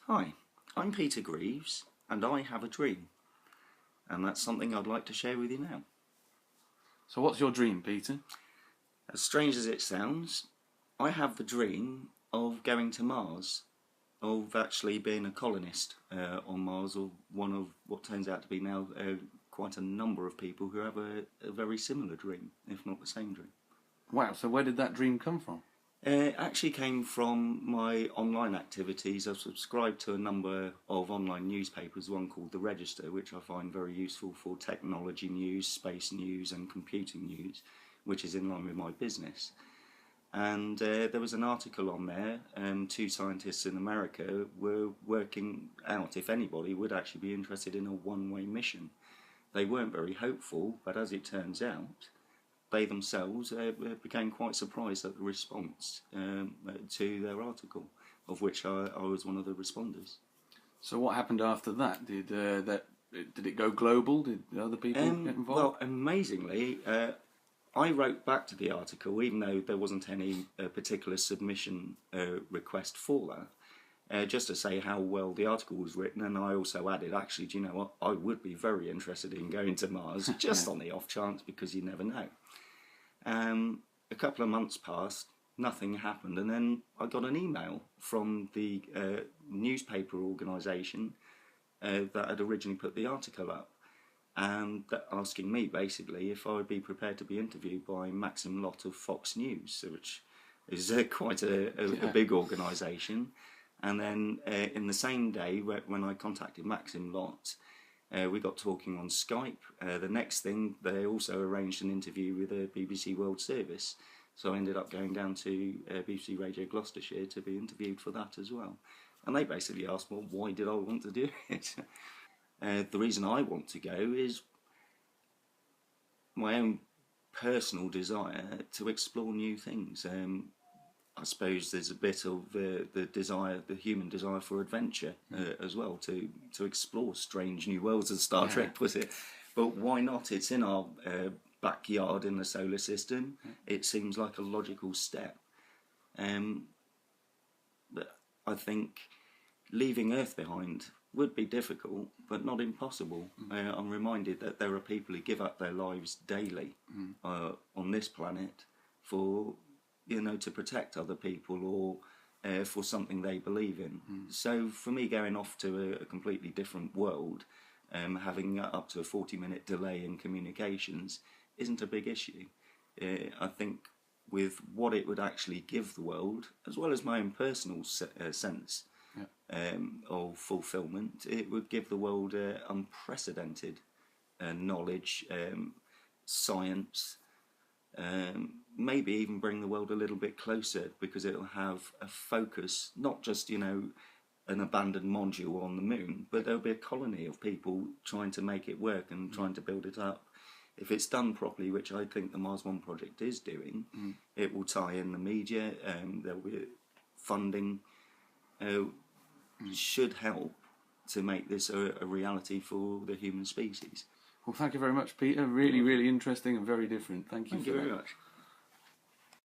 Hi, I'm Peter Greaves, and I have a dream. And that's something I'd like to share with you now. So what's your dream, Peter? As strange as it sounds, I have the dream of going to Mars, of actually being a colonist on Mars, or one of what turns out to be now quite a number of people who have a very similar dream, if not the same dream. Wow, so where did that dream come from? It actually came from my online activities. I've subscribed to a number of online newspapers, one called The Register, which I find very useful for technology news, space news and computing news, which is in line with my business. And there was an article on there, and two scientists in America were working out if anybody would actually be interested in a one-way mission. They weren't very hopeful, but as it turns out, they themselves became quite surprised at the response to their article, of which I was one of the responders. So what happened after that? Did it go global? Did other people get involved? Well, amazingly, I wrote back to the article, even though there wasn't any particular submission request for that, just to say how well the article was written, and I also added, actually, do you know what, I would be very interested in going to Mars, just on the off chance, because you never know. A couple of months passed, nothing happened, and then I got an email from the newspaper organisation that had originally put the article up, and asking me basically if I would be prepared to be interviewed by Maxim Lott of Fox News, which is quite a big organisation. And then in the same day, when I contacted Maxim Lott, we got talking on Skype. The next thing, they also arranged an interview with a BBC World Service. So I ended up going down to BBC Radio Gloucestershire to be interviewed for that as well. And they basically asked, well, why did I want to do it? The reason I want to go is my own personal desire to explore new things. I suppose there's a bit of the desire, the human desire for adventure as well, to explore strange new worlds, as Star Trek put it. But why not? It's in our backyard in the solar system. It seems like a logical step. But I think leaving Earth behind would be difficult, but not impossible. I'm reminded that there are people who give up their lives daily on this planet for, to protect other people or for something they believe in. So for me, going off to a completely different world, having up to a 40-minute delay in communications isn't a big issue. I think with what it would actually give the world, as well as my own personal sense of fulfilment, it would give the world unprecedented knowledge, science, maybe even bring the world a little bit closer, because it'll have a focus, not just, an abandoned module on the moon, but there'll be a colony of people trying to make it work and trying to build it up. If it's done properly, which I think the Mars One project is doing, it will tie in the media, there'll be funding, should help to make this a reality for the human species. Well, thank you very much, Peter. Really, really interesting and very different. Thank you for that. Thank you very much.